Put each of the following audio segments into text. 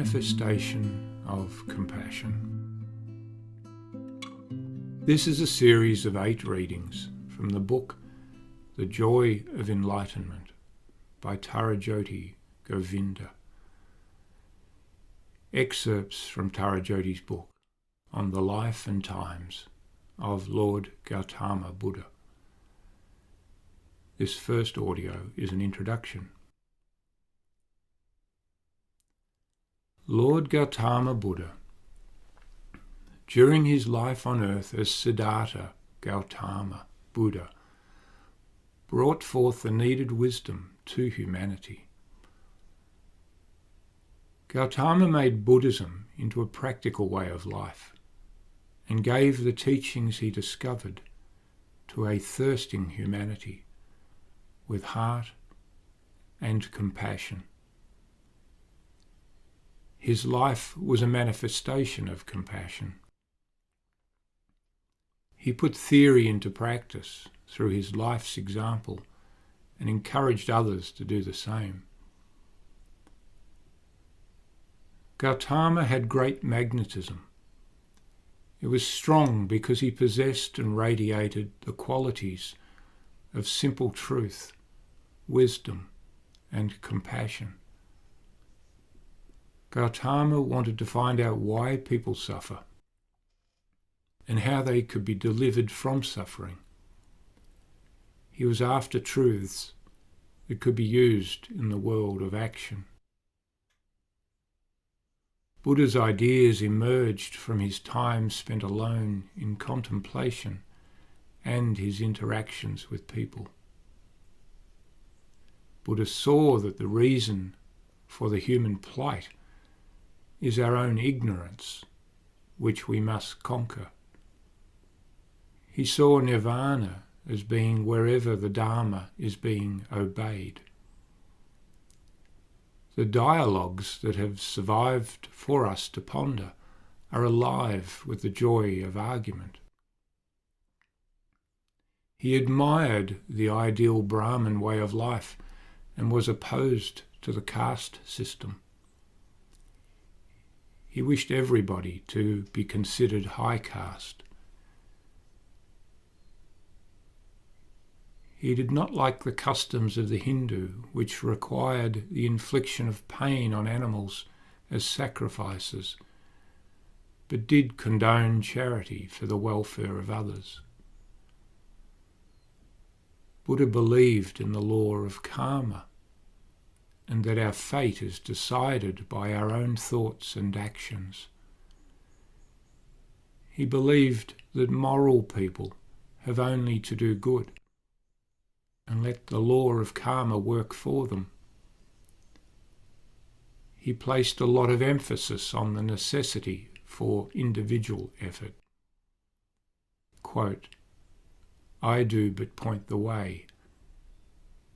manifestation of compassion. This is a series of 8 readings from the book The Joy of Enlightenment by Tarajyoti Govinda. Excerpts from Tarajyoti's book on the life and times of Lord Gautama Buddha. This first audio is an introduction. Lord Gautama Buddha, during his life on earth as Siddhartha Gautama Buddha, brought forth the needed wisdom to humanity. Gautama made Buddhism into a practical way of life and gave the teachings he discovered to a thirsting humanity with heart and compassion. His life was a manifestation of compassion. He put theory into practice through his life's example and encouraged others to do the same. Gautama had great magnetism. It was strong because he possessed and radiated the qualities of simple truth, wisdom, and compassion. Gautama wanted to find out why people suffer and how they could be delivered from suffering. He was after truths that could be used in the world of action. Buddha's ideas emerged from his time spent alone in contemplation and his interactions with people. Buddha saw that the reason for the human plight is our own ignorance, which we must conquer. He saw nirvana as being wherever the Dharma is being obeyed. The dialogues that have survived for us to ponder are alive with the joy of argument. He admired the ideal Brahmin way of life and was opposed to the caste system. He wished everybody to be considered high caste. He did not like the customs of the Hindu, which required the infliction of pain on animals as sacrifices, but did condone charity for the welfare of others. Buddha believed in the law of karma, and that our fate is decided by our own thoughts and actions. He believed that moral people have only to do good and let the law of karma work for them. He placed a lot of emphasis on the necessity for individual effort. Quote, "I do but point the way.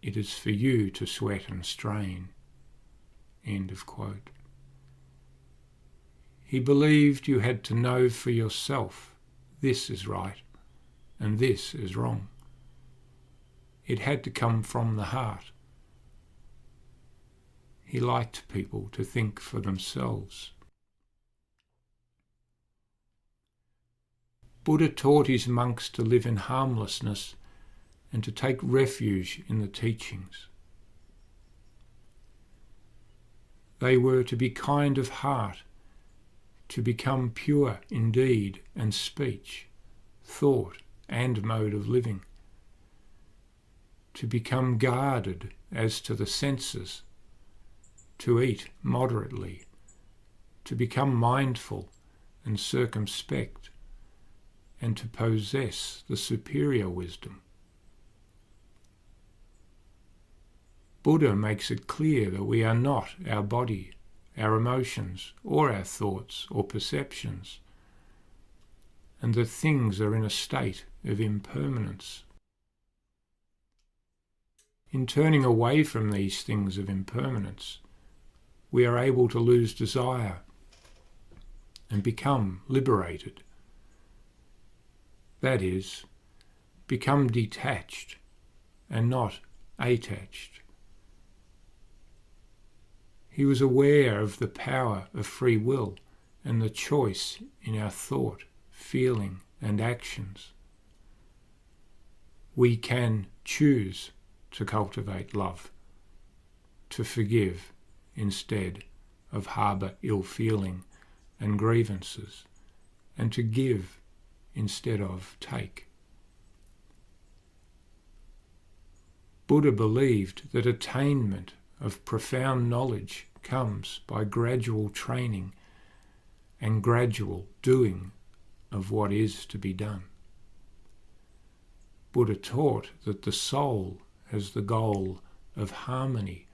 It is for you to sweat and strain." End of quote. He believed you had to know for yourself, this is right and this is wrong. It had to come from the heart. He liked people to think for themselves. Buddha taught his monks to live in harmlessness and to take refuge in the teachings. They were to be kind of heart, to become pure in deed and speech, thought and mode of living, to become guarded as to the senses, to eat moderately, to become mindful and circumspect, and to possess the superior wisdom. Buddha makes it clear that we are not our body, our emotions, or our thoughts or perceptions, and that things are in a state of impermanence. In turning away from these things of impermanence, we are able to lose desire and become liberated. That is, become detached and not attached. He was aware of the power of free will and the choice in our thought, feeling, and actions. We can choose to cultivate love, to forgive instead of harbour ill feeling and grievances, and to give instead of take. Buddha believed that attainment of profound knowledge comes by gradual training and gradual doing of what is to be done. Buddha taught that the soul has the goal of harmony,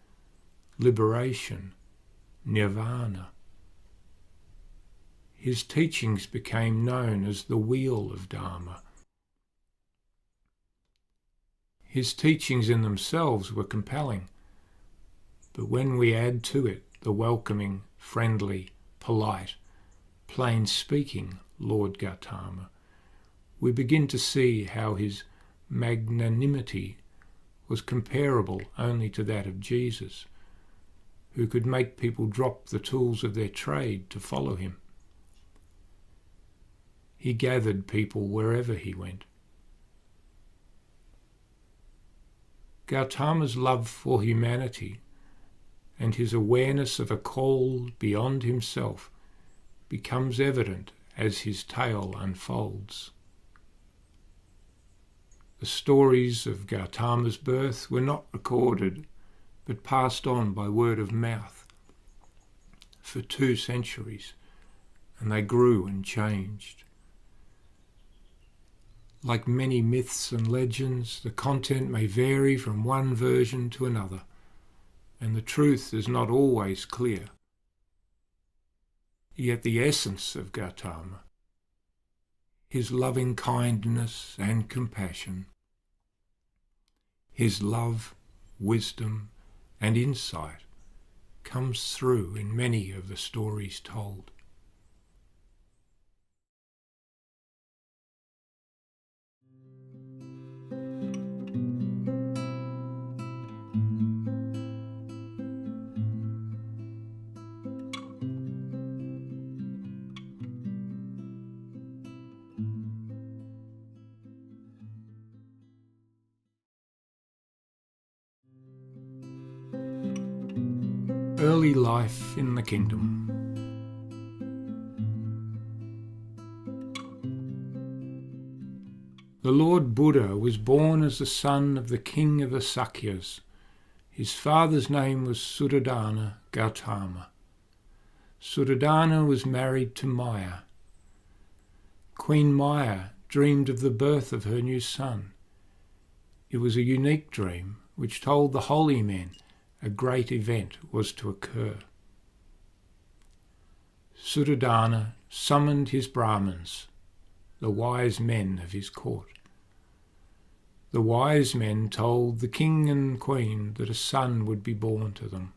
liberation, nirvana. His teachings became known as the wheel of Dharma. His teachings in themselves were compelling, but when we add to it the welcoming, friendly, polite, plain-speaking Lord Gautama, we begin to see how his magnanimity was comparable only to that of Jesus, who could make people drop the tools of their trade to follow him. He gathered people wherever he went. Gautama's love for humanity and his awareness of a call beyond himself becomes evident as his tale unfolds. The stories of Gautama's birth were not recorded, but passed on by word of mouth for 2 centuries, and they grew and changed. Like many myths and legends, the content may vary from one version to another, and the truth is not always clear. Yet the essence of Gautama, his loving kindness and compassion, his love, wisdom, and insight comes through in many of the stories told. Early life in the kingdom. The Lord Buddha was born as the son of the king of the Sakyas. His father's name was Suddhodana Gautama. Suddhodana was married to Maya. Queen Maya dreamed of the birth of her new son. It was a unique dream which told the holy men a great event was to occur. Suddhodana summoned his Brahmins, the wise men of his court. The wise men told the king and queen that a son would be born to them,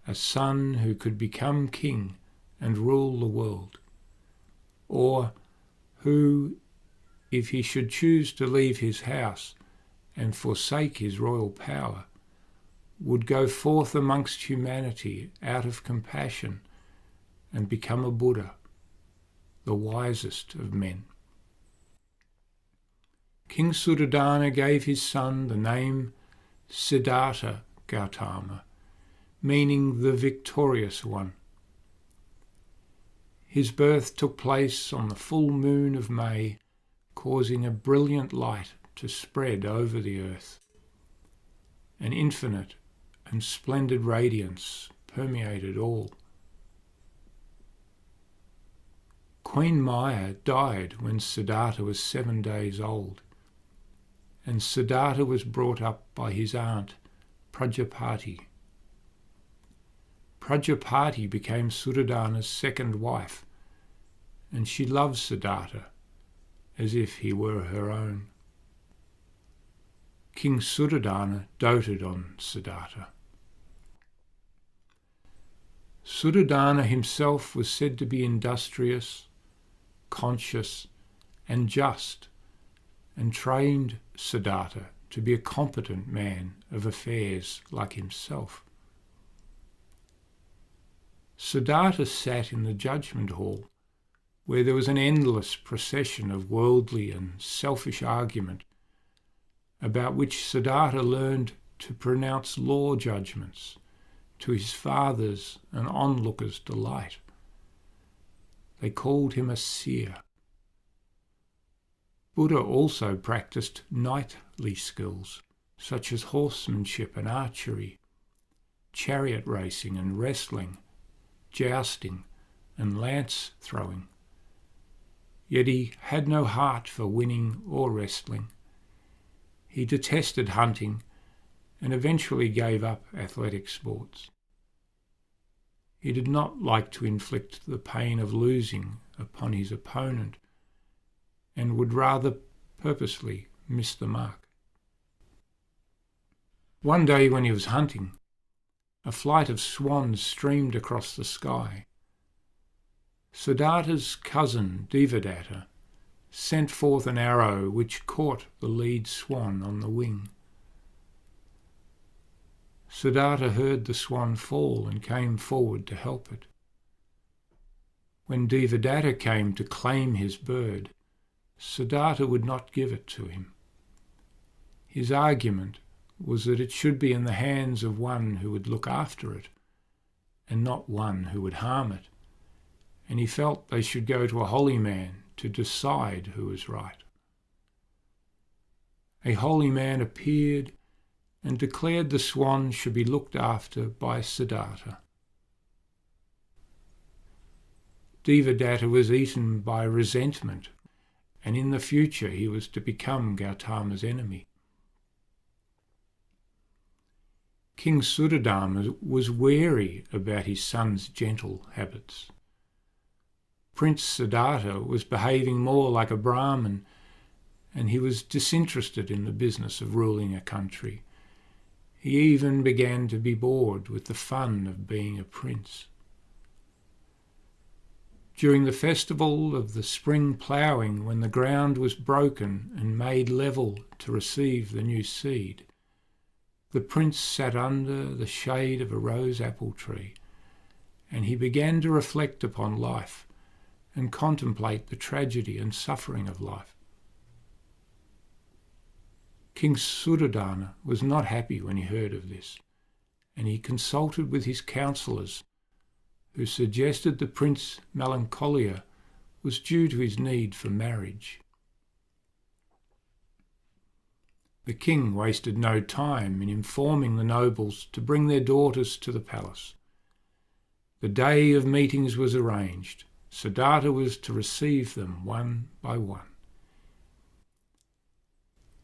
a son who could become king and rule the world, or who, if he should choose to leave his house and forsake his royal power, would go forth amongst humanity out of compassion and become a Buddha, the wisest of men. King Suddhodana gave his son the name Siddhartha Gautama, meaning the victorious one. His birth took place on the full moon of May, causing a brilliant light to spread over the earth. An infinite and splendid radiance permeated all. Queen Maya died when Siddhartha was 7 days old, and Siddhartha was brought up by his aunt, Prajapati. Prajapati became Suddhodana's second wife, and she loved Siddhartha as if he were her own. King Suddhodana doted on Siddhartha. Suddhodana himself was said to be industrious, conscious, and just, and trained Siddhartha to be a competent man of affairs like himself. Siddhartha sat in the judgment hall, where there was an endless procession of worldly and selfish argument, about which Siddhartha learned to pronounce law judgments to his father's and onlookers' delight. They called him a seer. Buddha also practiced knightly skills, such as horsemanship and archery, chariot racing and wrestling, jousting and lance throwing. Yet he had no heart for winning or wrestling. He detested hunting and eventually gave up athletic sports. He did not like to inflict the pain of losing upon his opponent and would rather purposely miss the mark. One day when he was hunting, a flight of swans streamed across the sky. Siddhartha's cousin Devadatta sent forth an arrow which caught the lead swan on the wing. Siddhartha heard the swan fall and came forward to help it. When Devadatta came to claim his bird, Siddhartha would not give it to him. His argument was that it should be in the hands of one who would look after it, and not one who would harm it, and he felt they should go to a holy man to decide who was right. A holy man appeared and declared the swan should be looked after by Siddhartha. Devadatta was eaten by resentment, and in the future he was to become Gautama's enemy. King Suddhodama was wary about his son's gentle habits. Prince Siddhartha was behaving more like a Brahmin, and he was disinterested in the business of ruling a country. He even began to be bored with the fun of being a prince. During the festival of the spring ploughing, when the ground was broken and made level to receive the new seed, the prince sat under the shade of a rose apple tree, and he began to reflect upon life and contemplate the tragedy and suffering of life. King Suddhodana was not happy when he heard of this, and he consulted with his counsellors, who suggested the prince's melancholia was due to his need for marriage. The king wasted no time in informing the nobles to bring their daughters to the palace. The day of meetings was arranged. Siddhartha was to receive them one by one.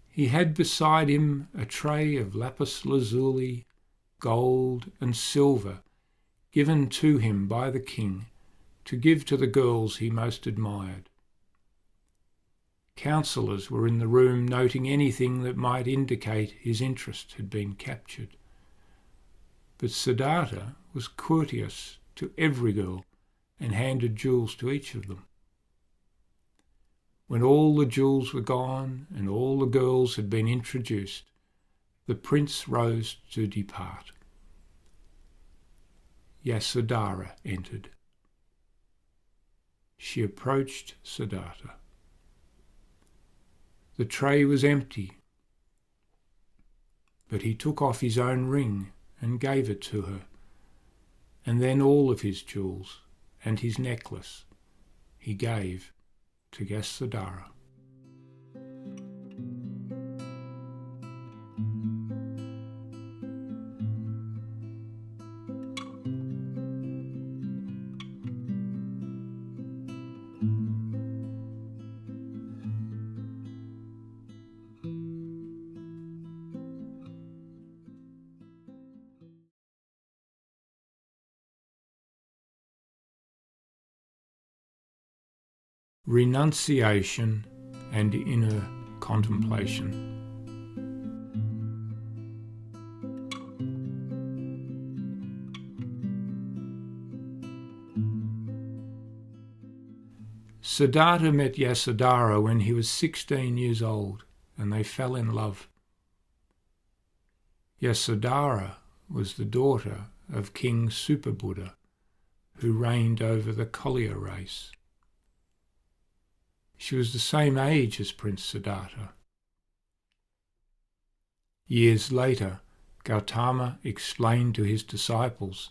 He had beside him a tray of lapis lazuli, gold and silver, given to him by the king to give to the girls he most admired. Counsellors were in the room noting anything that might indicate his interest had been captured. But Siddhartha was courteous to every girl and handed jewels to each of them. When all the jewels were gone and all the girls had been introduced, the prince rose to depart. Yasodhara entered. She approached Siddhartha. The tray was empty, but he took off his own ring and gave it to her, and then all of his jewels and his necklace he gave to Yasodhara. Renunciation and inner contemplation. Siddhartha met Yasodhara when he was 16 years old, and they fell in love. Yasodhara was the daughter of King Buddha, who reigned over the collier race. She was the same age as Prince Siddhartha. Years later, Gautama explained to his disciples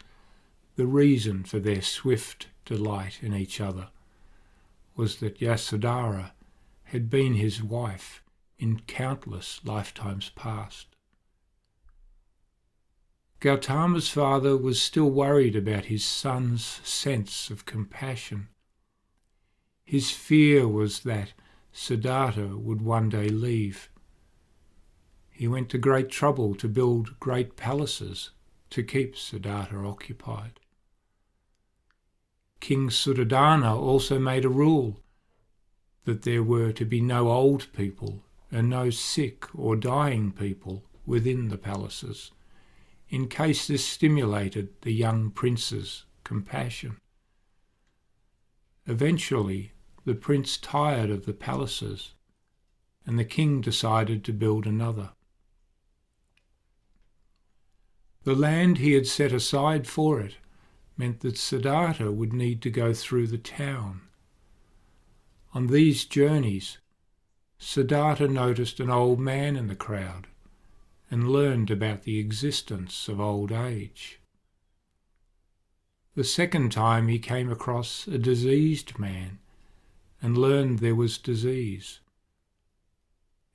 the reason for their swift delight in each other was that Yasodhara had been his wife in countless lifetimes past. Gautama's father was still worried about his son's sense of compassion. His fear was that Siddhartha would one day leave. He went to great trouble to build great palaces to keep Siddhartha occupied. King Suddhodana also made a rule that there were to be no old people and no sick or dying people within the palaces, in case this stimulated the young prince's compassion. Eventually, the prince tired of the palaces, and the king decided to build another. The land he had set aside for it meant that Siddhartha would need to go through the town. On these journeys, Siddhartha noticed an old man in the crowd and learned about the existence of old age. The second time he came across a diseased man and learned there was disease.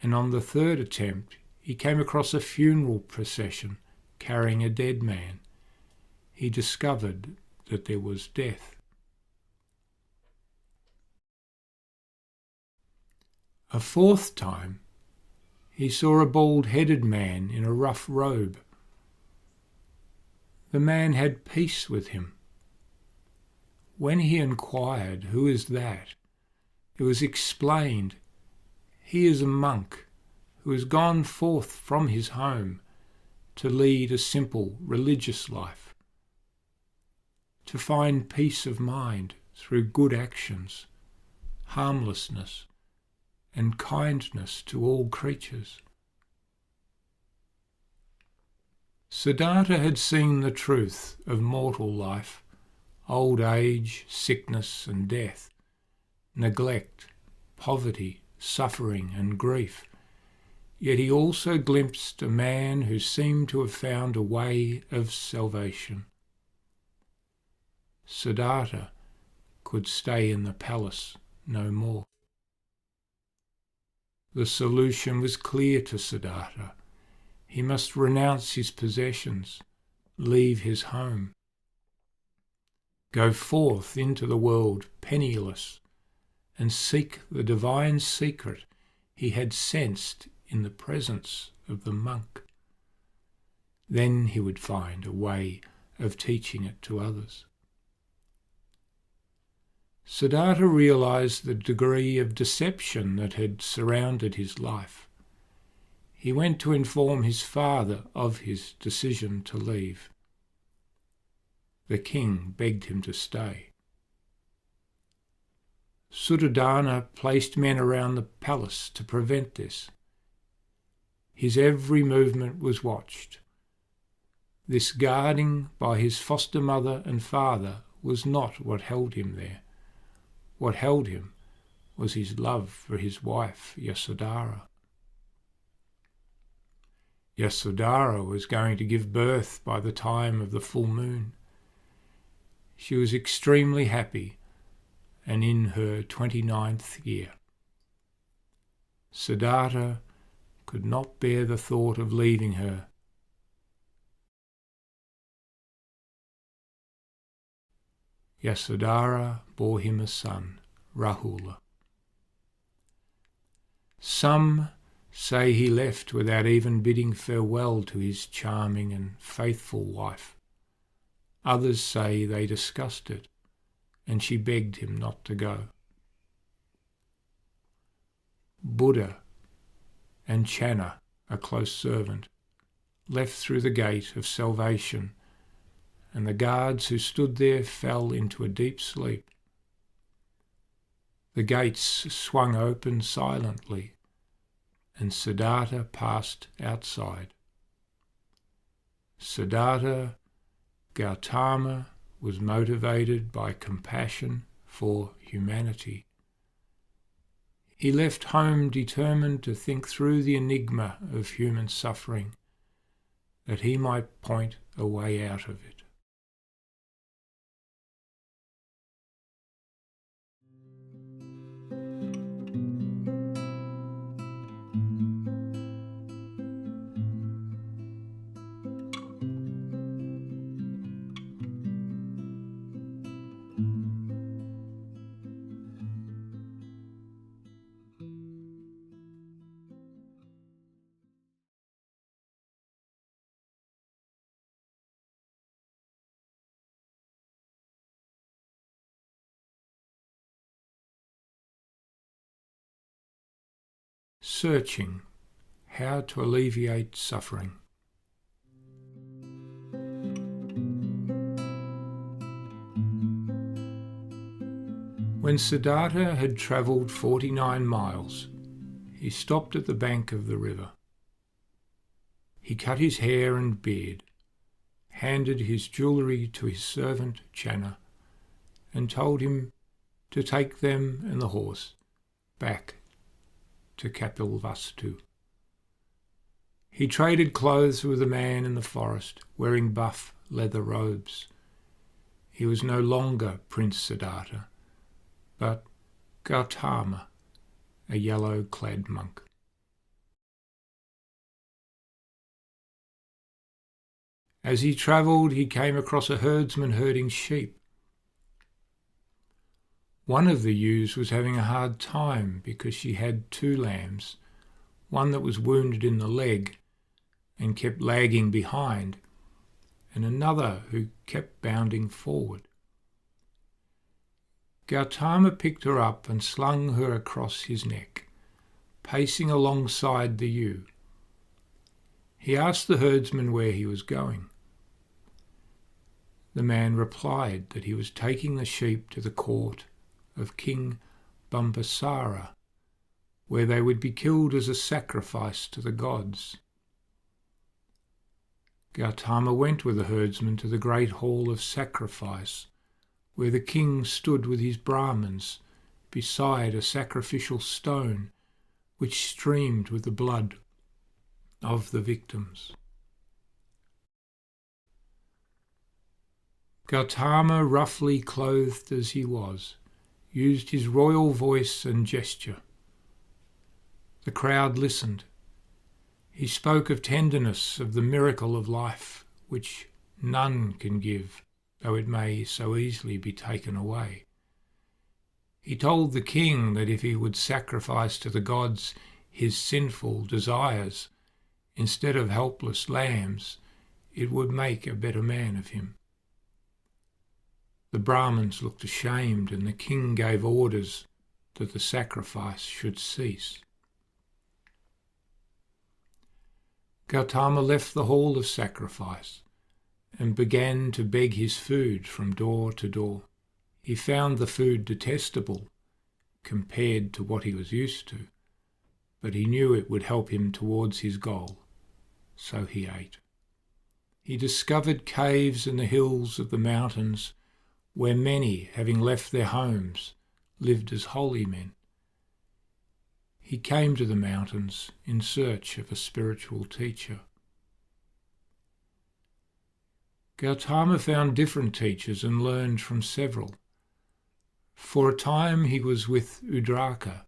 And on the third attempt, he came across a funeral procession carrying a dead man. He discovered that there was death. A fourth time, he saw a bald-headed man in a rough robe. The man had peace with him. When he inquired, "Who is that?" it was explained, he is a monk who has gone forth from his home to lead a simple religious life, to find peace of mind through good actions, harmlessness, and kindness to all creatures. Siddhartha had seen the truth of mortal life, old age, sickness and death, neglect, poverty, suffering and grief. Yet he also glimpsed a man who seemed to have found a way of salvation. Siddhartha could stay in the palace no more. The solution was clear to Siddhartha. He must renounce his possessions, leave his home, go forth into the world penniless, and seek the divine secret he had sensed in the presence of the monk. Then he would find a way of teaching it to others. Siddhartha realized the degree of deception that had surrounded his life. He went to inform his father of his decision to leave. The king begged him to stay. Suddhodana placed men around the palace to prevent this. His every movement was watched. This guarding by his foster mother and father was not what held him there. What held him was his love for his wife, Yasodhara. Yasodhara was going to give birth by the time of the full moon. She was extremely happy and in her 29th year. Siddhartha could not bear the thought of leaving her. Yasodhara bore him a son, Rahula. Some say he left without even bidding farewell to his charming and faithful wife. Others say they discussed it, and she begged him not to go. Buddha and Channa, a close servant, left through the gate of salvation, and the guards who stood there fell into a deep sleep. The gates swung open silently, and Siddhartha passed outside. Siddhartha, Gautama, was motivated by compassion for humanity. He left home determined to think through the enigma of human suffering, that he might point a way out of it. Searching how to alleviate suffering. When Siddhartha had travelled 49 miles, he stopped at the bank of the river. He cut his hair and beard, handed his jewellery to his servant Channa, and told him to take them and the horse back to Kapilvastu. He traded clothes with a man in the forest, wearing buff leather robes. He was no longer Prince Siddhartha, but Gautama, a yellow-clad monk. As he travelled, he came across a herdsman herding sheep. One of the ewes was having a hard time because she had 2 lambs, one that was wounded in the leg and kept lagging behind, and another who kept bounding forward. Gautama picked her up and slung her across his neck, pacing alongside the ewe. He asked the herdsman where he was going. The man replied that he was taking the sheep to the court of King Bimbisara, where they would be killed as a sacrifice to the gods. Gautama went with the herdsman to the great hall of sacrifice, where the king stood with his Brahmins beside a sacrificial stone which streamed with the blood of the victims. Gautama, roughly clothed as he was, used his royal voice and gesture. The crowd listened. He spoke of tenderness, of the miracle of life, which none can give, though it may so easily be taken away. He told the king that if he would sacrifice to the gods his sinful desires, instead of helpless lambs, it would make a better man of him. The Brahmins looked ashamed, and the king gave orders that the sacrifice should cease. Gautama left the hall of sacrifice and began to beg his food from door to door. He found the food detestable compared to what he was used to, but he knew it would help him towards his goal, so he ate. He discovered caves in the hills of the mountains where many, having left their homes, lived as holy men. He came to the mountains in search of a spiritual teacher. Gautama found different teachers and learned from several. For a time he was with Udraka,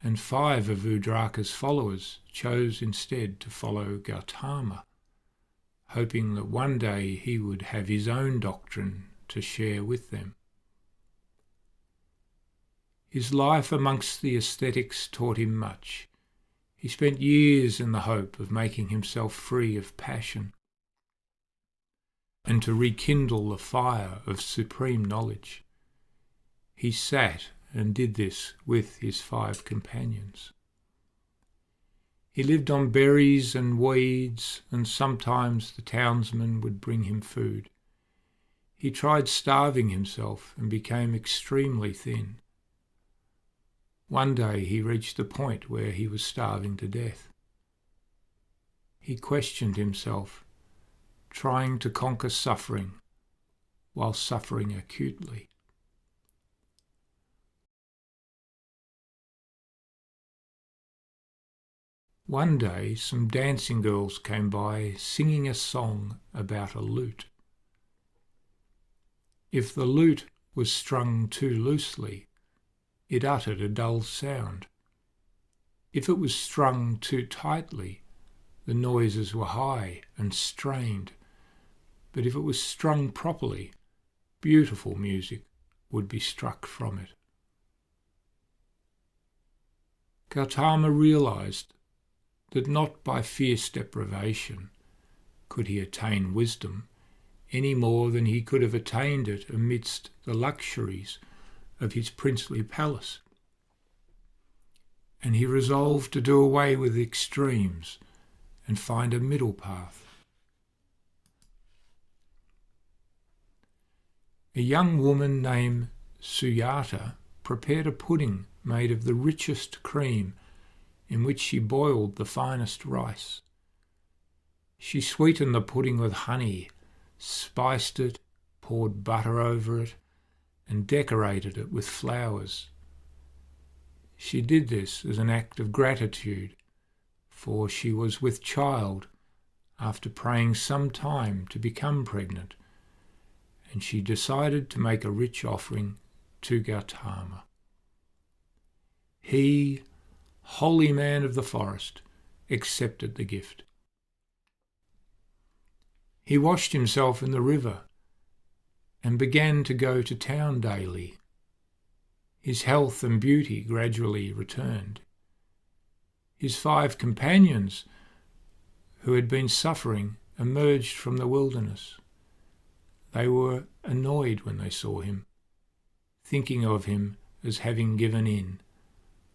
and 5 of Udraka's followers chose instead to follow Gautama, hoping that one day he would have his own doctrine to share with them. His life amongst the ascetics taught him much. He spent years in the hope of making himself free of passion and to rekindle the fire of supreme knowledge. He sat and did this with his 5 companions. He lived on berries and weeds, and sometimes the townsmen would bring him food. He tried starving himself and became extremely thin. One day he reached the point where he was starving to death. He questioned himself, trying to conquer suffering while suffering acutely. One day some dancing girls came by singing a song about a lute. If the lute was strung too loosely, it uttered a dull sound. If it was strung too tightly, the noises were high and strained. But if it was strung properly, beautiful music would be struck from it. Gautama realised that not by fierce deprivation could he attain wisdom any more than he could have attained it amidst the luxuries of his princely palace. And he resolved to do away with extremes and find a middle path. A young woman named Suyata prepared a pudding made of the richest cream, in which she boiled the finest rice. She sweetened the pudding with honey, spiced it, poured butter over it, and decorated it with flowers. She did this as an act of gratitude, for she was with child after praying some time to become pregnant, and she decided to make a rich offering to Gautama. He, holy man of the forest, accepted the gift. He washed himself in the river and began to go to town daily. His health and beauty gradually returned. His 5 companions, who had been suffering, emerged from the wilderness. They were annoyed when they saw him, thinking of him as having given in,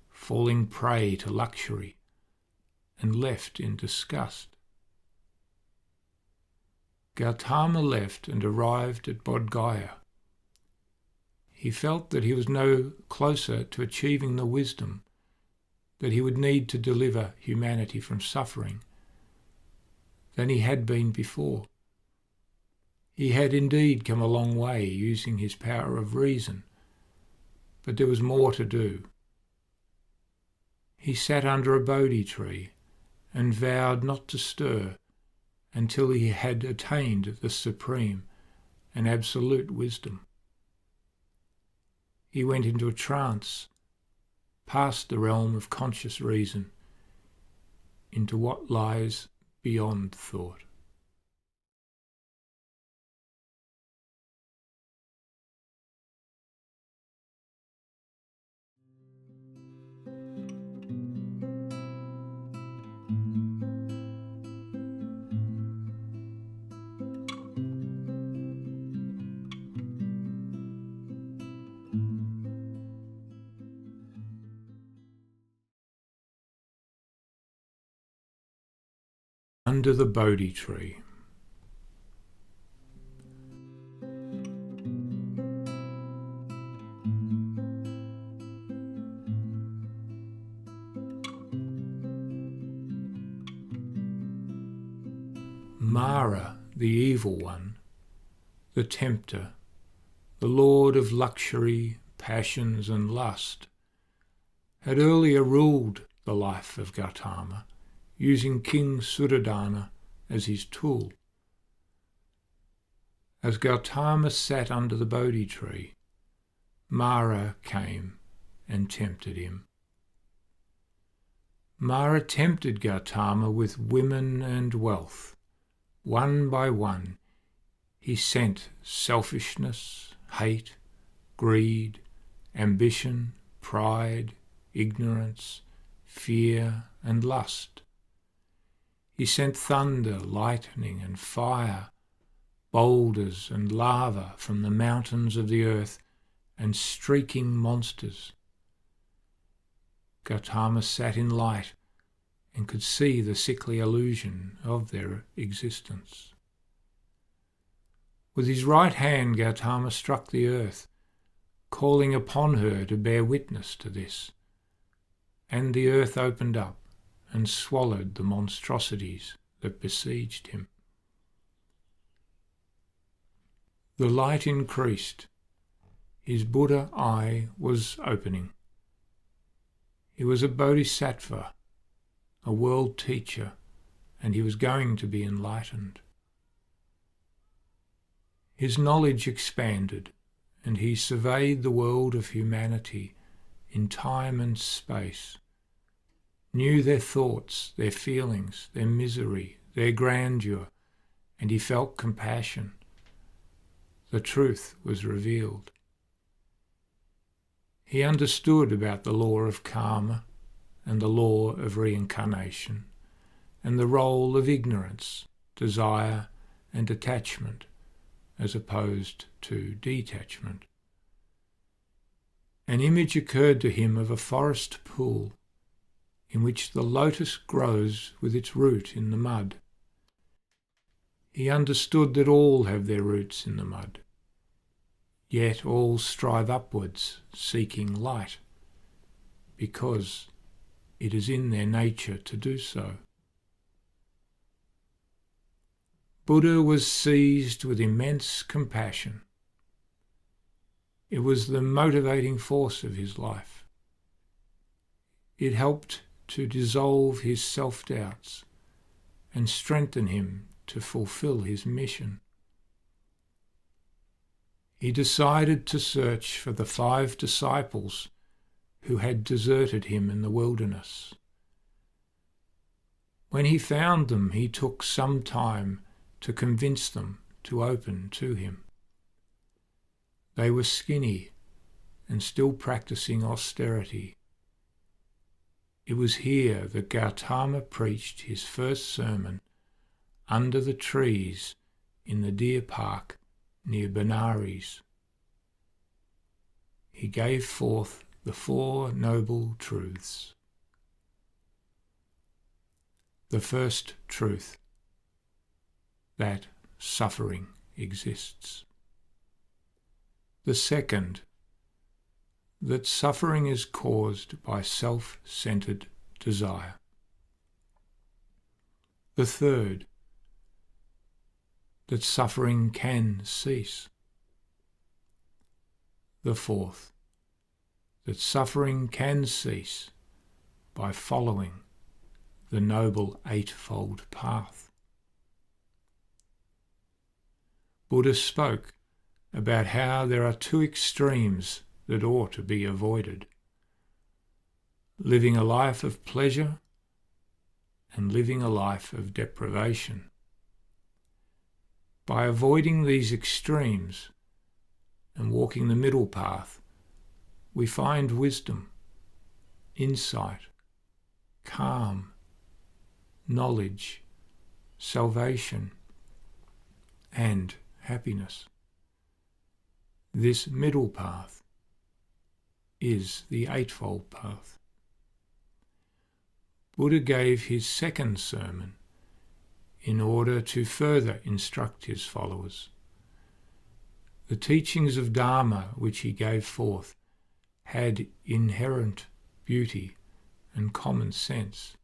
falling prey to luxury, and left in disgust. Gautama left and arrived at Bodh Gaya. He felt that he was no closer to achieving the wisdom that he would need to deliver humanity from suffering than he had been before. He had indeed come a long way using his power of reason, but there was more to do. He sat under a Bodhi tree and vowed not to stir until he had attained the supreme and absolute wisdom. He went into a trance, past the realm of conscious reason, into what lies beyond thought. Under the Bodhi tree. Mara, the evil one, the tempter, the lord of luxury, passions and lust, had earlier ruled the life of Gautama, using King Suddhodana as his tool. As Gautama sat under the Bodhi tree, Mara came and tempted him. Mara tempted Gautama with women and wealth. One by one, he sent selfishness, hate, greed, ambition, pride, ignorance, fear and lust. He sent thunder, lightning and fire, boulders and lava from the mountains of the earth, and streaking monsters. Gautama sat in light and could see the sickly illusion of their existence. With his right hand Gautama struck the earth, calling upon her to bear witness to this, and the earth opened up and swallowed the monstrosities that besieged him. The light increased. His Buddha eye was opening. He was a bodhisattva, a world teacher, and he was going to be enlightened. His knowledge expanded, and he surveyed the world of humanity in time and space, knew their thoughts, their feelings, their misery, their grandeur, and he felt compassion. The truth was revealed. He understood about the law of karma and the law of reincarnation and the role of ignorance, desire and attachment as opposed to detachment. An image occurred to him of a forest pool in which the lotus grows with its root in the mud. He understood that all have their roots in the mud, yet all strive upwards, seeking light, because it is in their nature to do so. Buddha was seized with immense compassion. It was the motivating force of his life. It helped to dissolve his self-doubts and strengthen him to fulfill his mission. He decided to search for the 5 disciples who had deserted him in the wilderness. When he found them, he took some time to convince them to open to him. They were skinny and still practicing austerity. It was here that Gautama preached his first sermon under the trees in the deer park near Benares. He gave forth the 4 noble truths. The first truth, that suffering exists. The second, that suffering is caused by self-centered desire. The third, that suffering can cease. The fourth, that suffering can cease by following the Noble Eightfold Path. Buddha spoke about how there are 2 extremes that ought to be avoided: living a life of pleasure and living a life of deprivation. By avoiding these extremes and walking the middle path, we find wisdom, insight, calm, knowledge, salvation, and happiness. This middle path is the Eightfold Path. Buddha gave his second sermon in order to further instruct his followers. The teachings of Dharma which he gave forth had inherent beauty and common sense.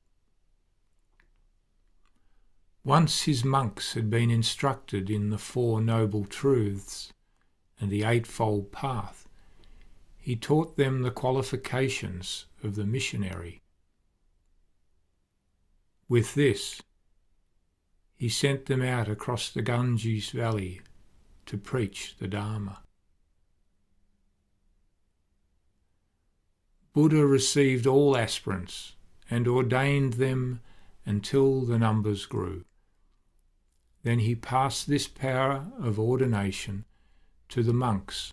Once his monks had been instructed in the 4 noble truths and the Eightfold Path, he taught them the qualifications of the missionary. With this, he sent them out across the Ganges Valley to preach the Dharma. Buddha received all aspirants and ordained them until the numbers grew. Then he passed this power of ordination to the monks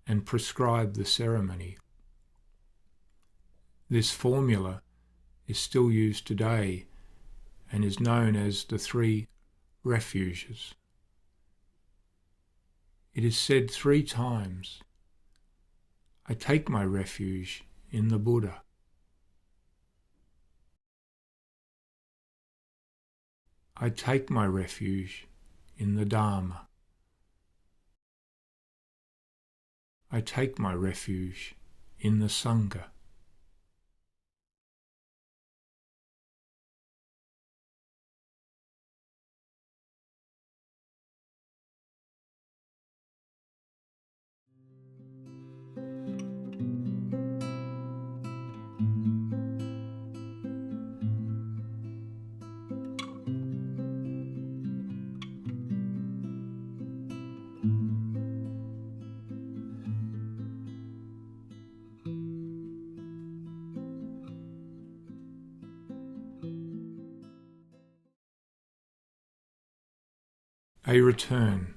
and prescribed the ceremony. This formula is still used today and is known as the 3 refuges. It is said 3 times, I take my refuge in the Buddha. I take my refuge in the Dharma. I take my refuge in the Sangha. A return.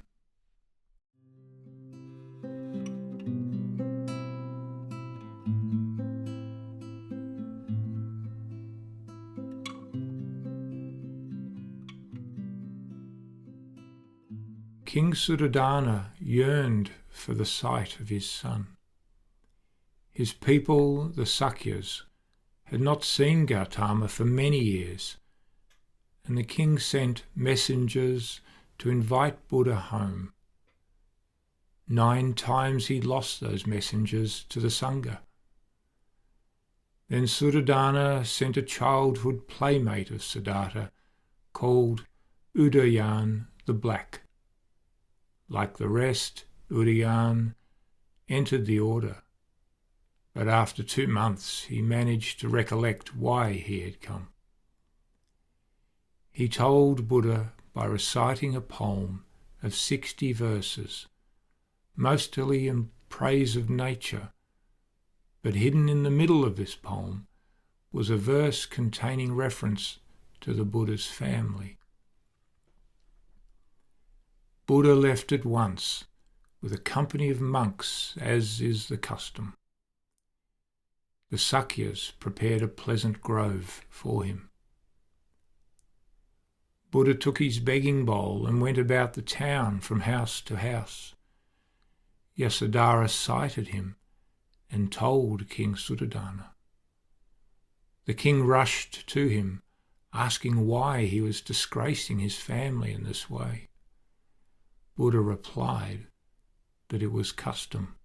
King Suddhodana yearned for the sight of his son. His people, the Sakyas, had not seen Gautama for many years, and the king sent messengers to invite Buddha home. 9 times he lost those messengers to the Sangha. Then Suddhodana sent a childhood playmate of Siddhartha called Udayan the Black. Like the rest, Udayan entered the order, but after 2 months he managed to recollect why he had come. He told Buddha by reciting a poem of 60 verses, mostly in praise of nature, but hidden in the middle of this poem was a verse containing reference to the Buddha's family. Buddha left at once with a company of monks, as is the custom. The Sakyas prepared a pleasant grove for him. Buddha took his begging bowl and went about the town from house to house. Yasodhara sighted him and told King Suddhodana. The king rushed to him, asking why he was disgracing his family in this way. Buddha replied that it was custom.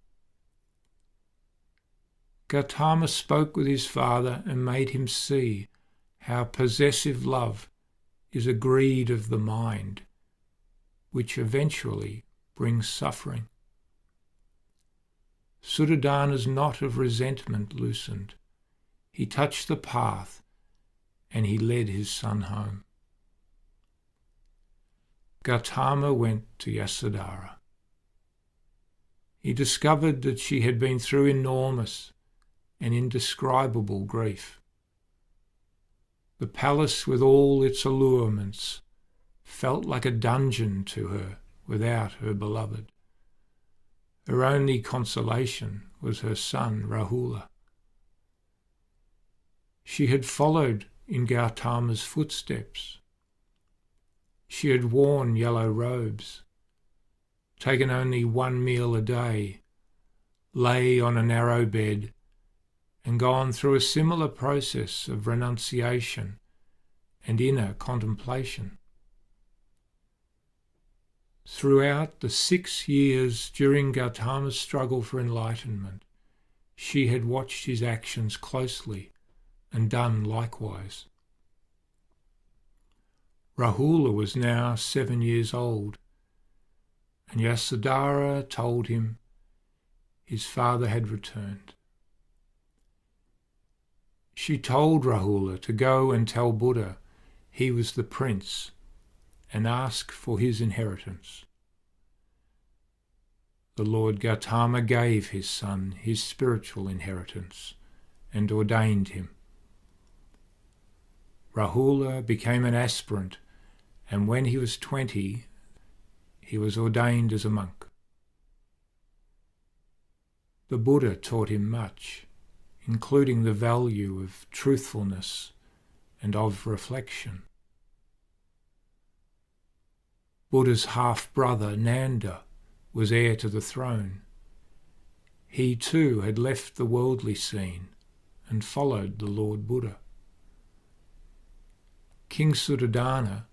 Gautama spoke with his father and made him see how possessive love is a greed of the mind, which eventually brings suffering. Suddhodana's knot of resentment loosened. He touched the path and he led his son home. Gautama went to Yasodhara. He discovered that she had been through enormous and indescribable grief. The palace with all its allurements felt like a dungeon to her without her beloved. Her only consolation was her son Rahula. She had followed in Gautama's footsteps. She had worn yellow robes, taken only 1 meal a day, lay on a narrow bed, and gone through a similar process of renunciation and inner contemplation. Throughout the 6 years during Gautama's struggle for enlightenment, she had watched his actions closely and done likewise. Rahula was now 7 years old, and Yasodhara told him his father had returned. She told Rahula to go and tell Buddha he was the prince and ask for his inheritance. The Lord Gautama gave his son his spiritual inheritance and ordained him. Rahula became an aspirant, and when he was 20, he was ordained as a monk. The Buddha taught him much, including the value of truthfulness and of reflection. Buddha's half-brother Nanda was heir to the throne. He too had left the worldly scene and followed the Lord Buddha. King Suddhodana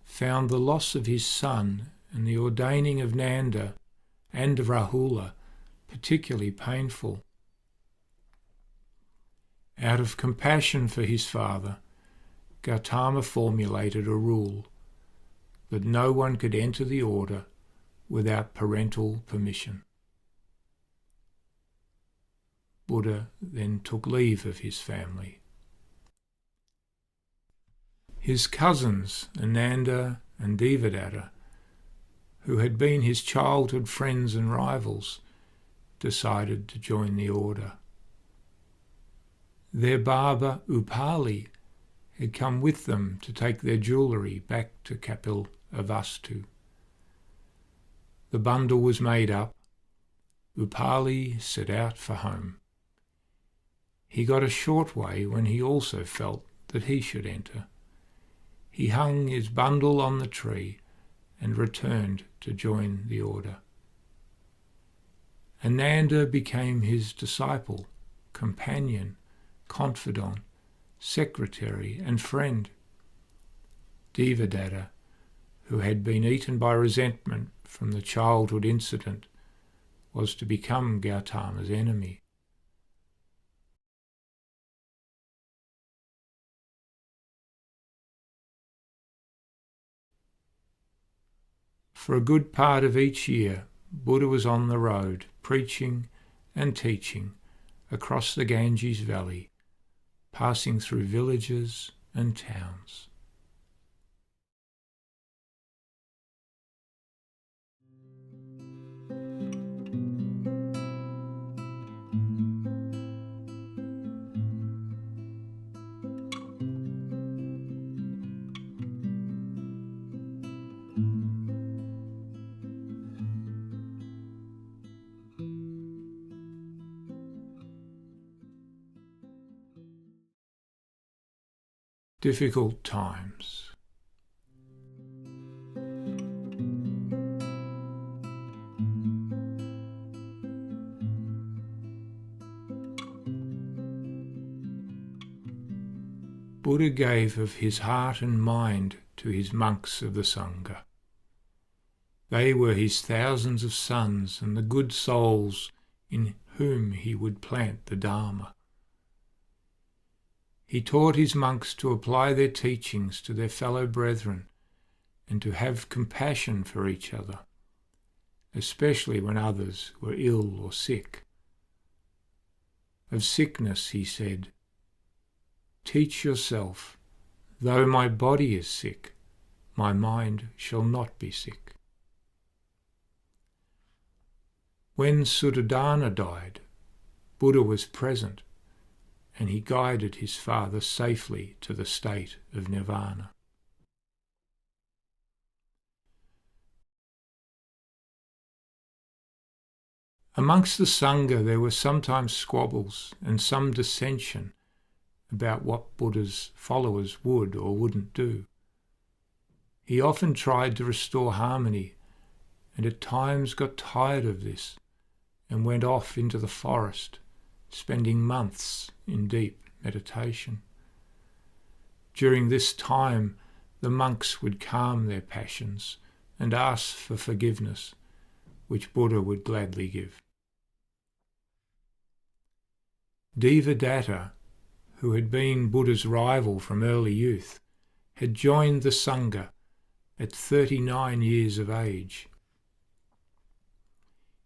found the loss of his son and the ordaining of Nanda and Rahula particularly painful. Out of compassion for his father, Gautama formulated a rule that no one could enter the order without parental permission. Buddha then took leave of his family. His cousins, Ananda and Devadatta, who had been his childhood friends and rivals, decided to join the order. Their barber Upali had come with them to take their jewellery back to Kapil Avastu. the bundle was made up, Upali set out for home. He got a short way when he also felt that he should enter. He hung his bundle on the tree and returned to join the order. Ananda became his disciple, companion, confidant, secretary and friend. Devadatta, who had been eaten by resentment from the childhood incident, was to become Gautama's enemy. For a good part of each year, Buddha was on the road, preaching and teaching across the Ganges Valley, passing through villages and towns. Difficult times. Buddha gave of his heart and mind to his monks of the Sangha. They were his thousands of sons and the good souls in whom he would plant the Dharma. He taught his monks to apply their teachings to their fellow brethren and to have compassion for each other, especially when others were ill or sick. Of sickness he said, "Teach yourself, though my body is sick, my mind shall not be sick." When Suddhodana died, Buddha was present, and he guided his father safely to the state of nirvana. Amongst the Sangha there were sometimes squabbles and some dissension about what Buddha's followers would or wouldn't do. He often tried to restore harmony and at times got tired of this and went off into the forest, spending months in deep meditation. During this time, the monks would calm their passions and ask for forgiveness, which Buddha would gladly give. Devadatta, who had been Buddha's rival from early youth, had joined the Sangha at 39 years of age.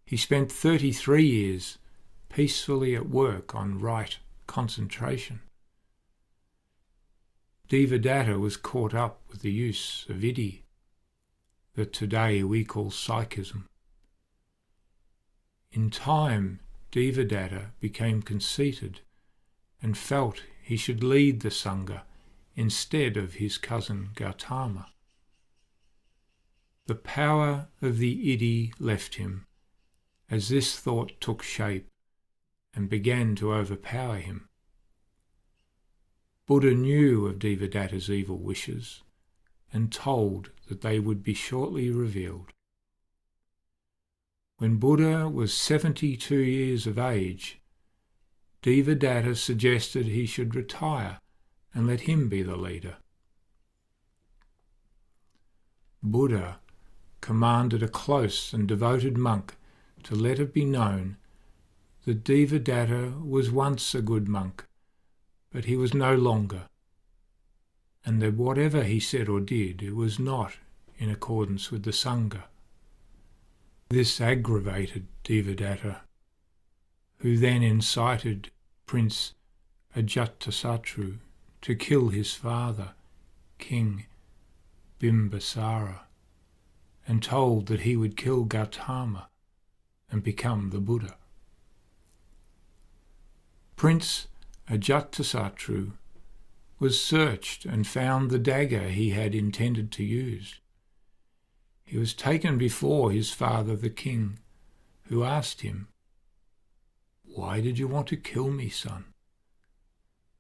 He spent 33 years peacefully at work on right concentration. Devadatta was caught up with the use of iddhi, that today we call psychism. In time, Devadatta became conceited and felt he should lead the Sangha instead of his cousin Gautama. The power of the iddhi left him as this thought took shape and began to overpower him. Buddha knew of Devadatta's evil wishes and told that they would be shortly revealed. When Buddha was 72 years of age, Devadatta suggested he should retire and let him be the leader. Buddha commanded a close and devoted monk to let it be known that Devadatta was once a good monk, but he was no longer, and that whatever he said or did, it was not in accordance with the Sangha. This aggravated Devadatta, who then incited Prince Ajatasattu to kill his father, King Bimbisara, and told that he would kill Gautama and become the Buddha. Prince Ajatasattu was searched and found the dagger he had intended to use. He was taken before his father the king, who asked him, "Why did you want to kill me, son?"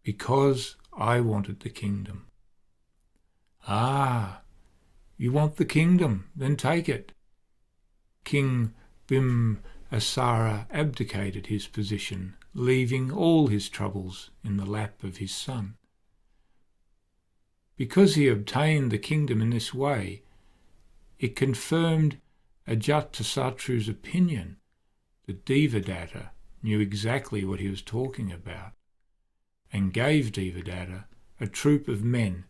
"Because I wanted the kingdom." "Ah, you want the kingdom, then take it." King Bimbisara abdicated his position, leaving all his troubles in the lap of his son. Because he obtained the kingdom in this way, it confirmed Ajatasatru's opinion that Devadatta knew exactly what he was talking about, and gave Devadatta a troop of men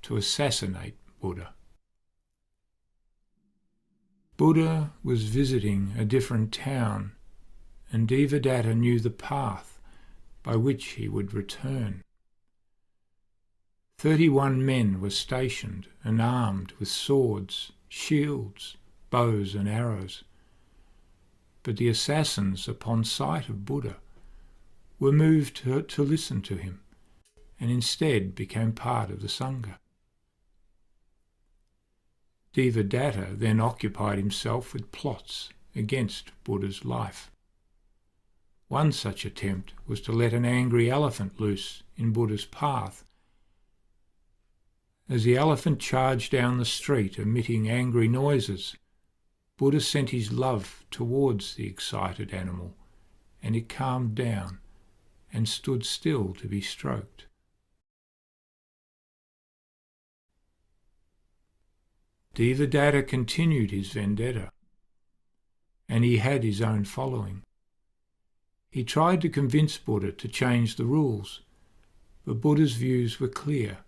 to assassinate Buddha. Buddha was visiting a different town, and Devadatta knew the path by which he would return. 31 men were stationed and armed with swords, shields, bows and arrows. But the assassins, upon sight of Buddha, were moved to listen to him, and instead became part of the Sangha. Devadatta then occupied himself with plots against Buddha's life. One such attempt was to let an angry elephant loose in Buddha's path. As the elephant charged down the street emitting angry noises, Buddha sent his love towards the excited animal, and it calmed down and stood still to be stroked. Devadatta continued his vendetta, and he had his own following. He tried to convince Buddha to change the rules, but Buddha's views were clear.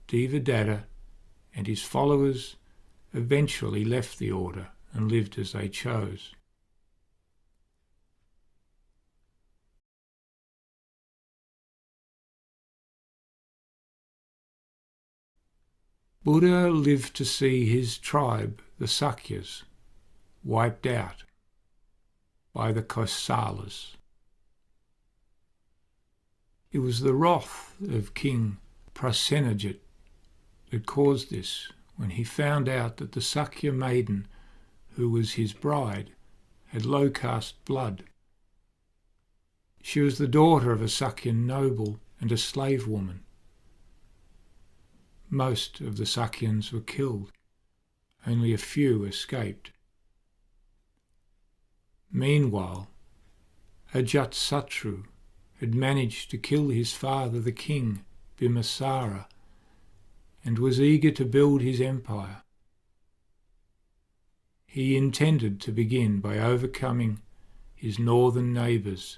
Devadatta and his followers eventually left the order and lived as they chose. Buddha lived to see his tribe, the Sakyas, wiped out by the Kosalas. It was the wrath of King Prasenajit that caused this when he found out that the Sakya maiden, who was his bride, had low caste blood. She was the daughter of a Sakyan noble and a slave woman. Most of the Sakyans were killed. Only a few escaped. Meanwhile, Ajatasattu had managed to kill his father the king, Bimbisara, and was eager to build his empire. He intended to begin by overcoming his northern neighbours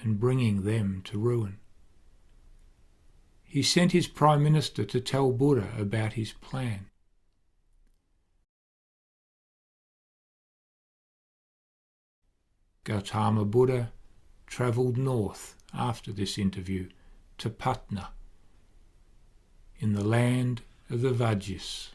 and bringing them to ruin. He sent his Prime Minister to tell Buddha about his plan. Gautama Buddha travelled north after this interview to Patna, in the land of the Vajjas.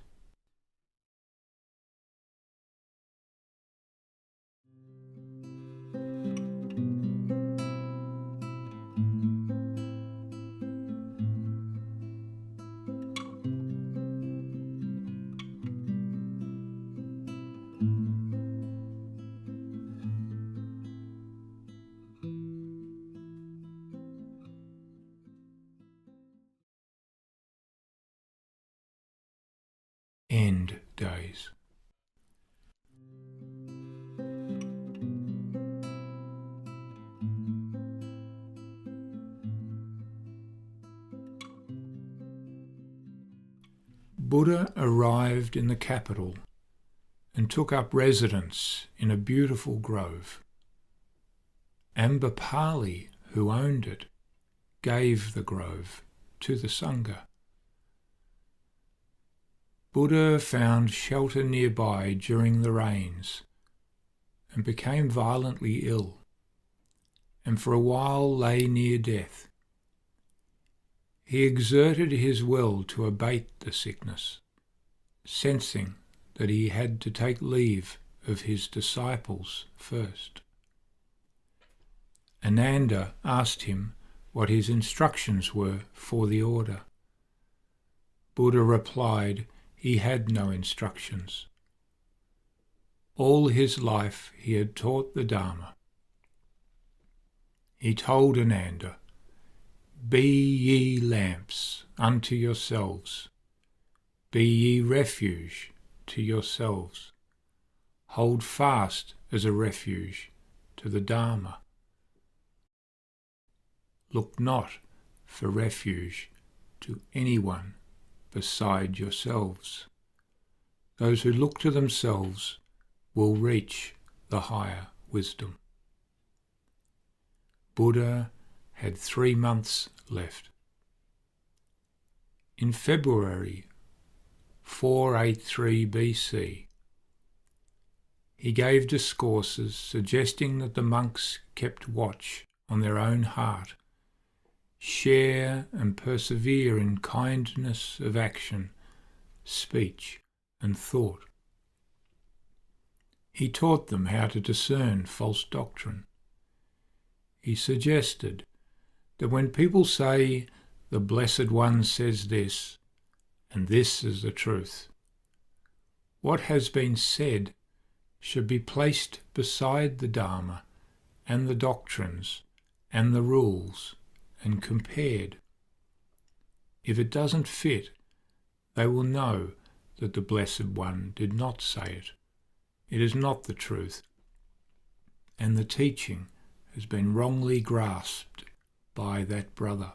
End days. Buddha arrived in the capital and took up residence in a beautiful grove. Ambapali, who owned it, gave the grove to the Sangha. Buddha found shelter nearby during the rains and became violently ill, and for a while lay near death. He exerted his will to abate the sickness, sensing that he had to take leave of his disciples first. Ananda asked him what his instructions were for the order. Buddha replied he had no instructions. All his life he had taught the Dharma. He told Ananda, "Be ye lamps unto yourselves. Be ye refuge to yourselves. Hold fast as a refuge to the Dharma. Look not for refuge to anyone beside yourselves. Those who look to themselves will reach the higher wisdom." Buddha had 3 months left. In February 483 BC, he gave discourses suggesting that the monks kept watch on their own heart, share and persevere in kindness of action, speech and thought. He taught them how to discern false doctrine. He suggested that when people say, "The Blessed One says this, and this is the truth," what has been said should be placed beside the Dharma and the doctrines and the rules and compared. If it doesn't fit, they will know that the Blessed One did not say it. It is not the truth, and the teaching has been wrongly grasped by that brother.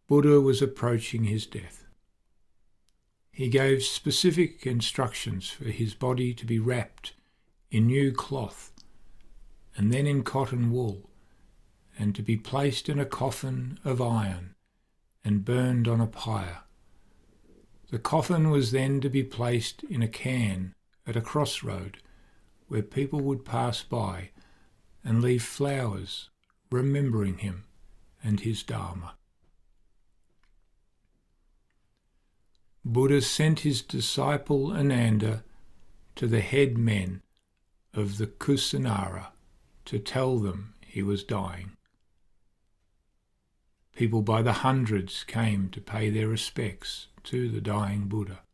Buddha was approaching his death. He gave specific instructions for his body to be wrapped in new cloth and then in cotton wool, and to be placed in a coffin of iron and burned on a pyre. The coffin was then to be placed in a cairn at a crossroad where people would pass by and leave flowers remembering him and his Dharma. Buddha sent his disciple Ananda to the head men of the Kusinara to tell them he was dying. People by the hundreds came to pay their respects to the dying Buddha.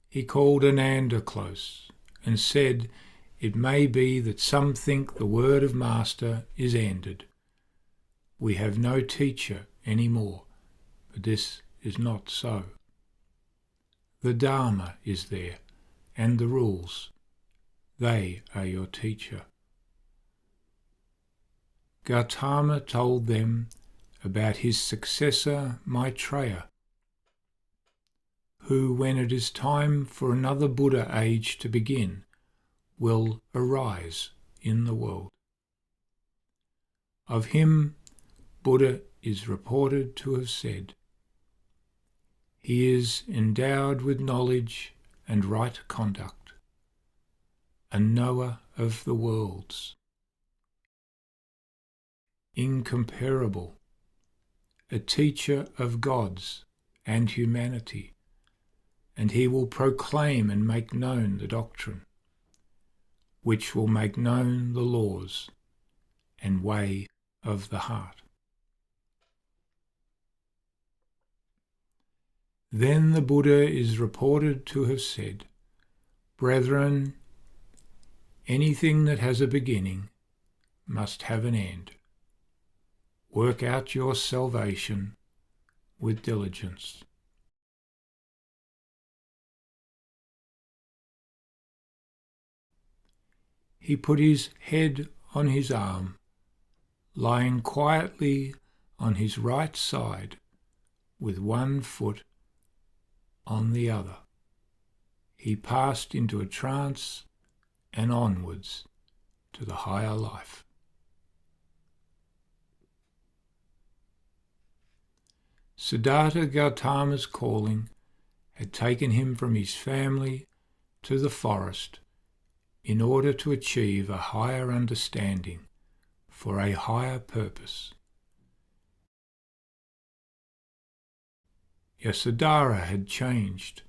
He called Ananda close and said, "It may be that some think the word of Master is ended. We have no teacher any more, but this is not so. The Dharma is there, and the rules. They are your teacher." Gautama told them about his successor Maitreya, who, when it is time for another Buddha age to begin, will arise in the world. Of him, Buddha is reported to have said, "He is endowed with knowledge and right conduct, a knower of the worlds, incomparable, a teacher of gods and humanity, and he will proclaim and make known the doctrine, which will make known the laws and way of the heart." Then the Buddha is reported to have said, "Brethren, anything that has a beginning must have an end. Work out your salvation with diligence." He put his head on his arm, lying quietly on his right side with one foot on the other. He passed into a trance and onwards to the higher life. Siddhartha Gautama's calling had taken him from his family to the forest in order to achieve a higher understanding for a higher purpose. Yasodhara had changed.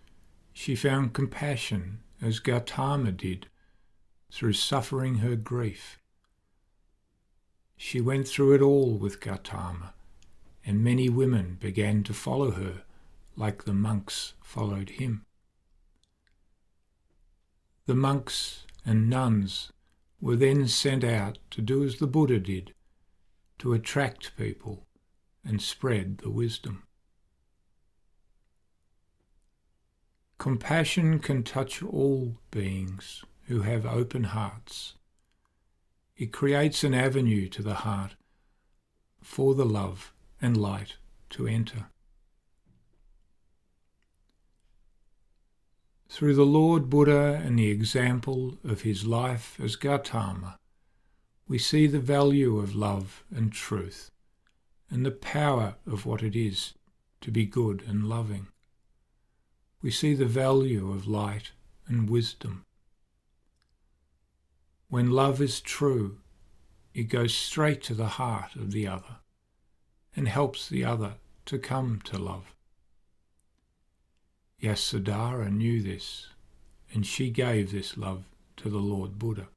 She found compassion as Gautama did through suffering her grief. She went through it all with Gautama, and many women began to follow her, like the monks followed him. The monks and nuns were then sent out to do as the Buddha did, to attract people and spread the wisdom. Compassion can touch all beings who have open hearts. It creates an avenue to the heart for the love and light to enter. Through the Lord Buddha and the example of his life as Gautama, we see the value of love and truth and the power of what it is to be good and loving. We see the value of light and wisdom. When love is true, it goes straight to the heart of the other and helps the other to come to love. Yasodhara knew this, and she gave this love to the Lord Buddha.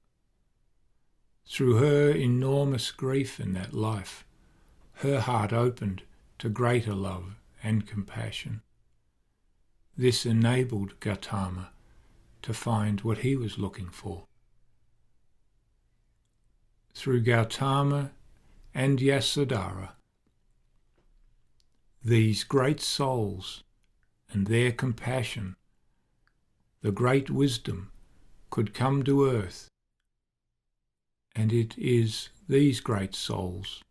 Through her enormous grief in that life, her heart opened to greater love and compassion. This enabled Gautama to find what he was looking for. Through Gautama and Yasodhara, these great souls and their compassion, the great wisdom could come to earth, and it is these great souls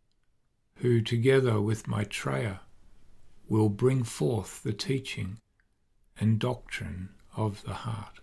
who, together with Maitreya, will bring forth the teaching and doctrine of the heart.